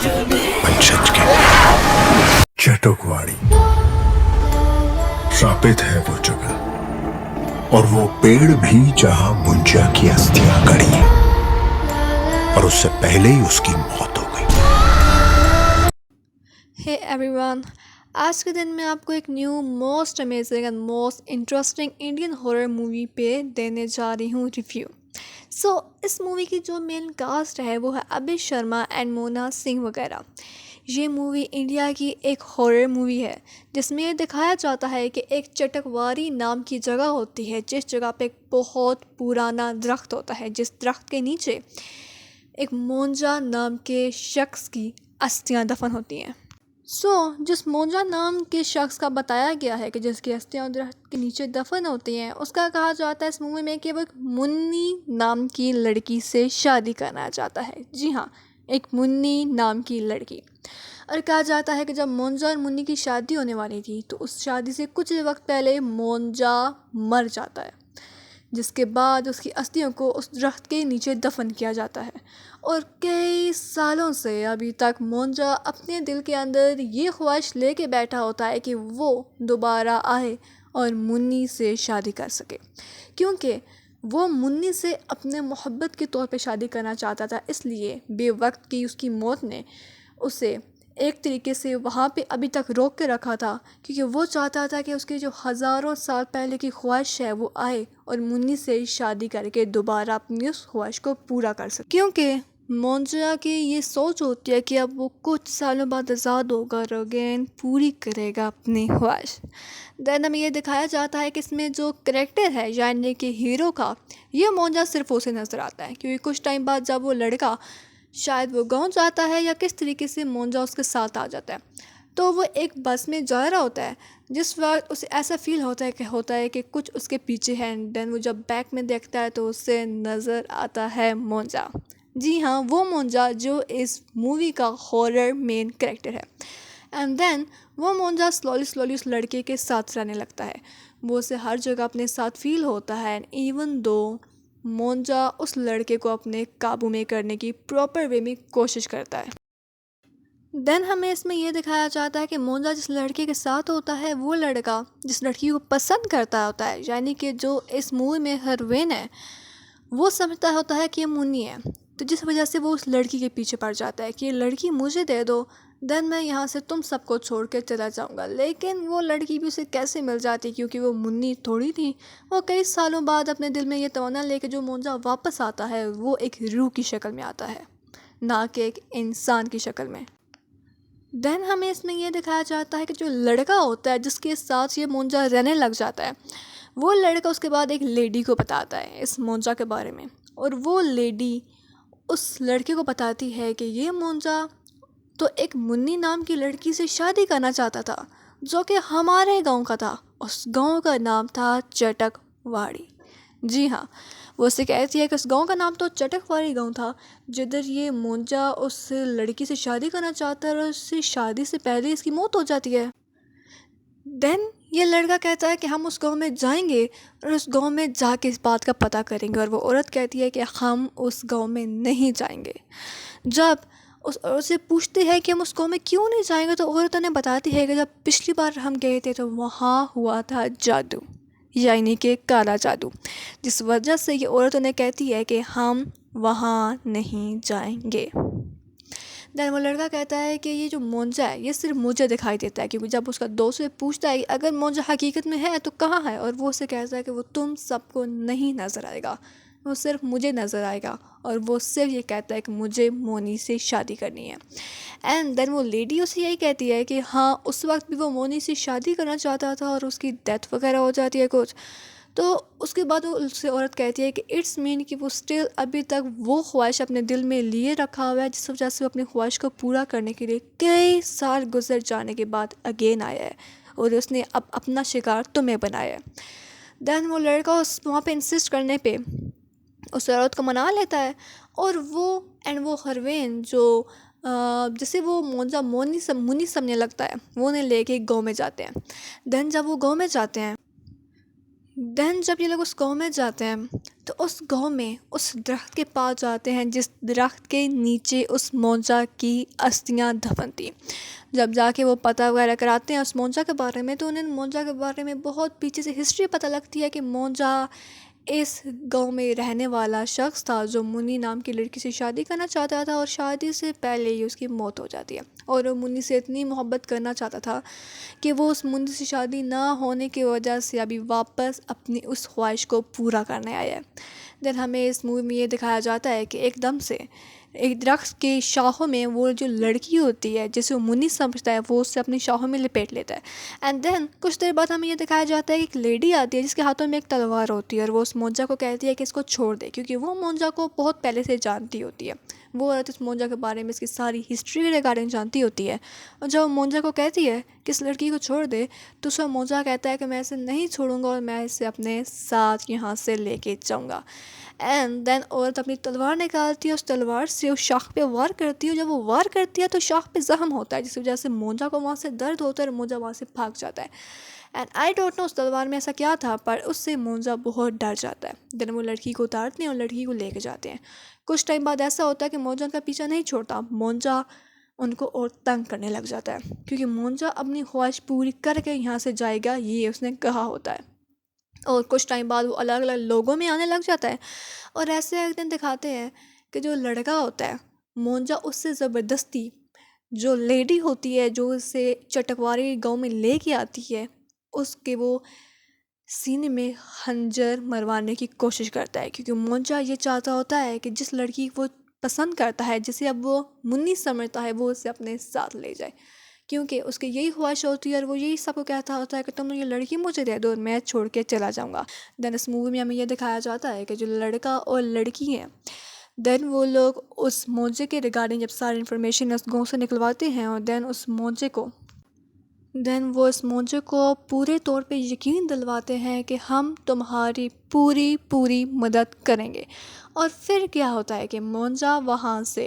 पंचज के चटकवाड़ी श्रापित है वो जगह और वो पेड़ भी जहां मुंजा की अस्थियां गड़ी और उससे पहले ही उसकी मौत हो गई। हे एवरीवन, आज के दिन मैं आपको एक new most amazing and most interesting Indian horror movie पे देने जा रही हूँ रिव्यू। इस मूवी की जो मेन कास्ट है वो है अभय शर्मा एंड मोना सिंह वगैरह। ये मूवी इंडिया की एक हॉरर मूवी है जिसमें ये दिखाया जाता है कि एक चटकवारी नाम की जगह होती है, जिस जगह पे एक बहुत पुराना दरख्त होता है, जिस दरख्त के नीचे एक मोंजा नाम के शख्स की अस्थियां दफन होती हैं। जिस मोंजा नाम के शख्स का बताया गया है कि जिसकी अस्थियां दरख्त के नीचे दफन होती हैं, उसका कहा जाता है इस मूवी में कि वो एक मुन्नी नाम की लड़की से शादी करना चाहता है। जी हाँ, एक मुन्नी नाम की लड़की। और कहा जाता है कि जब मोंजा और मुन्नी की शादी होने वाली थी तो उस शादी से कुछ वक्त पहले मोंजा मर जाता है, जिसके बाद उसकी अस्थियों को उस दरख्त के नीचे दफन किया जाता है। और कई सालों से अभी तक मोंजा अपने दिल के अंदर ये ख्वाहिश लेके बैठा होता है कि वो दोबारा आए और मुन्नी से शादी कर सके, क्योंकि वो मुन्नी से अपने मोहब्बत के तौर पे शादी करना चाहता था। इसलिए बेवक्त की उसकी मौत ने उसे एक तरीके से वहाँ पे अभी तक रोक के रखा था, क्योंकि वो चाहता था कि उसकी जो हज़ारों साल पहले की ख्वाहिश है वो आए और मुन्नी से शादी करके दोबारा अपनी उस ख्वाहिश को पूरा कर सके। क्योंकि मोंजा की ये सोच होती है कि अब वो कुछ सालों बाद आज़ाद होगा और अगेन पूरी करेगा अपनी ख्वाहिश। देन हमें ये दिखाया जाता है कि इसमें जो करेक्टर है यानी कि हीरो का, ये मोंजा सिर्फ उसे नज़र आता है, क्योंकि कुछ टाइम बाद जब वो लड़का शायद वो गाँव जाता है या किस तरीके से मोंजा उसके साथ आ जाता है, तो वो एक बस में जा रहा होता है, जिस वक्त उसे ऐसा फील होता है कि कुछ उसके पीछे है। देन वो जब बैक में देखता है तो उससे नज़र आता है मोंजा। जी हाँ, वो मोंजा जो इस मूवी का हॉरर मेन कैरेक्टर है। एंड देन वो मोंजा स्लोली उस लड़के के साथ रहने लगता है। वो उसे हर जगह अपने साथ फील होता है, एंड इवन दो मोंजा उस लड़के को अपने काबू में करने की प्रॉपर वे में कोशिश करता है। देन हमें इसमें यह दिखाया जाता है कि मोंजा जिस लड़के के साथ होता है, वो लड़का जिस लड़की को पसंद करता होता है, यानी कि जो इस मूवी में हीरोइन है, वो समझता होता है कि ये मुन्नी है। तो जिस वजह से वो उस लड़की के पीछे पड़ जाता है कि ये लड़की मुझे दे दो, देन मैं यहाँ से तुम सबको छोड़ के चला जाऊँगा। लेकिन वो लड़की भी उसे कैसे मिल जाती, क्योंकि वो मुन्नी थोड़ी थी। वो कई सालों बाद अपने दिल में ये तमन्ना लेके जो मोंजा वापस आता है, वो एक रूह की शक्ल में आता है, ना कि एक इंसान की शक्ल में। देन हमें इसमें यह दिखाया जाता है कि जो लड़का होता है जिसके साथ ये मोंजा रहने लग जाता है, वो लड़का उसके बाद एक लेडी को बताता है इस मोंजा के बारे में, और वो लेडी उस लड़के को बताती है कि ये मोंजा तो एक मुन्नी नाम की लड़की से शादी करना चाहता था, जो कि हमारे गांव का था। उस गांव का नाम था चटकवाड़ी। जी हाँ, वो उससे कहती है कि उस गांव का नाम तो चटकवाड़ी गांव था, जिधर ये मोंजा उस लड़की से शादी करना चाहता है और उससे शादी से पहले इसकी मौत हो जाती है। देन ये लड़का कहता है कि हम उस गांव में जाएंगे और उस गांव में जाके इस बात का पता करेंगे, और वो औरत कहती है कि हम उस गांव में नहीं जाएंगे। जब उस औरत से पूछते हैं कि हम उस गांव में क्यों नहीं जाएंगे, तो औरत उन्हें बताती है कि जब पिछली बार हम गए थे तो वहाँ हुआ था जादू, यानी कि काला जादू, जिस वजह से ये औरत उन्हें कहती है कि हम वहाँ नहीं जाएंगे। देन वो लड़का कहता है कि ये जो मोंजा है ये सिर्फ मुझे दिखाई देता है, क्योंकि जब उसका दोस्त से पूछता है कि अगर मोंजा हकीकत में है तो कहाँ है, और वो उसे कहता है कि वो तुम सबको नहीं नज़र आएगा, वो सिर्फ मुझे नज़र आएगा, और वो सिर्फ ये कहता है कि मुझे मोनी से शादी करनी है। एंड देन वो लेडी उसे यही कहती है कि हाँ, उस वक्त भी वो मोनी से शादी करना चाहता था और उसकी डेथ वगैरह हो जाती है कुछ। तो उसके बाद वो उससे औरत कहती है कि इट्स मीन कि वो स्टिल अभी तक वो ख्वाहिश अपने दिल में लिए रखा हुआ है, जिस वजह से वो अपनी ख्वाहिश को पूरा करने के लिए कई साल गुजर जाने के बाद अगेन आया है, और उसने अब अपना शिकार तुम्हें बनाया है। देन वो लड़का उस वहाँ पे इंसिस्ट करने पे उस औरत को मना लेता है, और वो हीरोइन जो जैसे वो मोंजा मुन्नी समझने लगता है, वो उन्हें लेके गाँव में जाते हैं। देन जब वो गाँव में जाते हैं, देन जब ये लोग उस गांव में जाते हैं तो उस गांव में उस दरख्त के पास जाते हैं जिस दरख्त के नीचे उस मौजा की अस्थियां दफन थी। जब जाके वो पता वगैरह कराते हैं उस मौजा के बारे में तो उन्हें मौजा के बारे में बहुत पीछे से हिस्ट्री पता लगती है कि मौजा इस गांव में रहने वाला शख्स था जो मुन्नी नाम की लड़की से शादी करना चाहता था और शादी से पहले ही उसकी मौत हो जाती है। और वो मुन्नी से इतनी मोहब्बत करना चाहता था कि वो उस मुन्नी से शादी ना होने की वजह से अभी वापस अपनी उस ख्वाहिश को पूरा करने आया है। देन हमें इस मूवी में ये दिखाया जाता है कि एकदम से एक दरख्त के शाखों में वो जो लड़की होती है जिसे वो मुन्नी समझता है वो उससे अपनी शाखों में लपेट लेता है। एंड देन कुछ देर बाद हमें ये दिखाया जाता है कि एक लेडी आती है जिसके हाथों में एक तलवार होती है और वो उस मौजा को कहती है कि इसको छोड़ दे, क्योंकि वो मौजा को बहुत पहले से जानती होती है। वो औरत इस मौजा के बारे में इसकी सारी हिस्ट्री के रिगार्डिंग जानती होती है। और जब मौजा को कहती है कि इस लड़की को छोड़ दे तो उसका मौजा कहता है कि मैं इसे नहीं छोड़ूंगा और मैं इसे अपने साथ यहाँ से लेके जाऊँगा। एंड देन औरत अपनी तलवार निकालती है, उस तलवार से उस शाख पे वार करती है। और जब वो वार करती है तो शाख पे ज़ख्म होता है जिसकी वजह से मौजा को वहाँ से दर्द होता है और मौजा वहाँ से भाग जाता है। एंड आई डोंट नो उस तलवार में ऐसा क्या था पर उससे मौजा बहुत डर जाता है। देन वो लड़की को उतारते हैं और लड़की को लेके जाते हैं। कुछ टाइम बाद ऐसा होता है कि मौजा उनका पीछा नहीं छोड़ता, मौजा उनको और तंग करने लग जाता है क्योंकि मौजा अपनी ख्वाहिश पूरी करके यहाँ से जाएगा ये उसने कहा होता है। और कुछ टाइम बाद वो अलग अलग लोगों में आने लग जाता है। और ऐसे एक दिन दिखाते हैं कि जो लड़का होता है मौजा उससे ज़बरदस्ती जो लेडी होती है जो उसे चटकवारी गांव में लेके आती है उसके वो सीने में खंजर मरवाने की कोशिश करता है, क्योंकि मौजा ये चाहता होता है कि जिस लड़की को पसंद करता है जिसे अब वो मुन्नी समझता है वो उसे अपने साथ ले जाए, क्योंकि उसकी यही ख्वाहिश होती है और वो यही सबको कहता होता है कि तुम ये लड़की मुझे दे दो और मैं छोड़ के चला जाऊँगा। देन इस मूवी में हमें यह दिखाया जाता है कि जो लड़का और लड़की हैं देन वो लोग उस मौजे के रिगार्डिंग जब सारी इन्फॉर्मेशन उस गाँव से निकलवाते हैं और देन वो इस मौजे को पूरे तौर पे यकीन दिलवाते हैं कि हम तुम्हारी पूरी पूरी मदद करेंगे। और फिर क्या होता है कि मौजा वहाँ से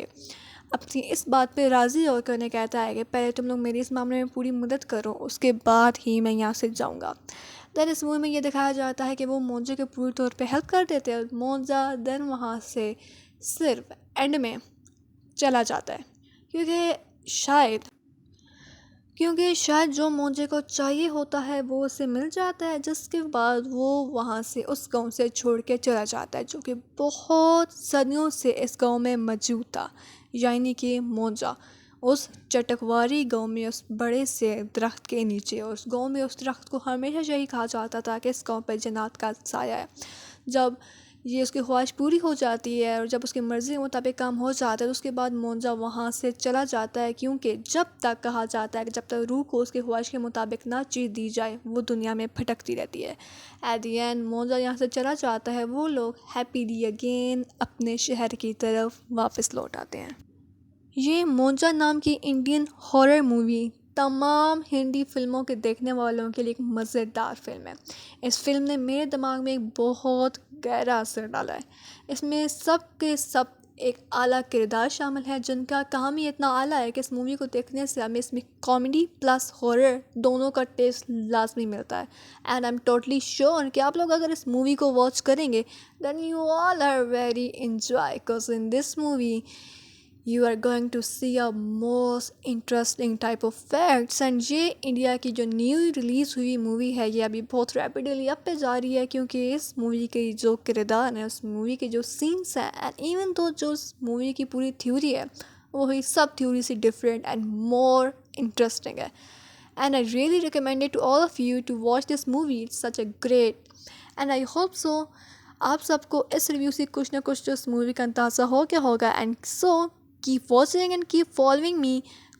अपनी इस बात पे राज़ी होकर उन्हें कहता है कि पहले तुम लोग मेरी इस मामले में पूरी मदद करो उसके बाद ही मैं यहाँ से जाऊँगा। देन इस मूवी में ये दिखाया जाता है कि वो मौजे के पूरी तौर पे हेल्प कर देते हैं और मौजा देन वहाँ से सिर्फ एंड में चला जाता है क्योंकि शायद जो मौजे को चाहिए होता है वो उसे मिल जाता है, जिसके बाद वो वहाँ से उस गांव से छोड़ के चला जाता है जो कि बहुत सदियों से इस गांव में मौजूद था। यानी कि मौजा उस चटकवारी गांव में उस बड़े से दरख्त के नीचे, और उस गांव में उस दरख्त को हमेशा यही कहा जाता था कि इस गांव पर जन्नत का साया है। जब ये उसकी ख्वाहिश पूरी हो जाती है और जब उसकी मर्ज़ी के मुताबिक काम हो जाता है तो उसके बाद मौजा वहाँ से चला जाता है, क्योंकि जब तक कहा जाता है कि जब तक रूह को उसकी ख्वाहिश के मुताबिक ना चीज़ दी जाए वो दुनिया में भटकती रहती है। एट दी एंड मौजा यहाँ से चला जाता है, वो लोग हैप्पीली अगेन अपने शहर की तरफ वापस लौट आते हैं। ये मौजा नाम की इंडियन हॉरर मूवी तमाम हिंदी फिल्मों के देखने वालों के लिए एक मज़ेदार फिल्म है। इस फिल्म ने मेरे दिमाग में एक बहुत गहरा असर डाला है। इसमें सब के सब एक आला किरदार शामिल है जिनका काम ही इतना आला है कि इस मूवी को देखने से हमें इसमें कॉमेडी प्लस हॉरर दोनों का टेस्ट लाजमी मिलता है। And I am totally sure कि आप लोग अगर इस मूवी को वॉच करेंगे then you all are very enjoy because in this movie you are going to see a most interesting type of facts। And ये इंडिया की जो न्यू रिलीज़ हुई मूवी है ये अभी बहुत रैपिडली अप पे जा रही है, क्योंकि इस मूवी के जो किरदार हैं उस मूवी के जो सीन्स हैं एंड इवन तो जो उस मूवी की पूरी थ्योरी है वो ही सब थ्योरी से डिफरेंट एंड मोर इंटरेस्टिंग है। And I really recommend it to all of you to watch this movie. It's such a great and I hope so आप सबको इस रिव्यू से कुछ ना कुछ जो इस मूवी का अंदाज़ा हो गया होगा। And so keep watching and keep following me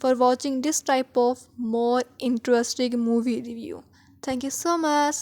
for watching this type of more interesting movie review. Thank you so much.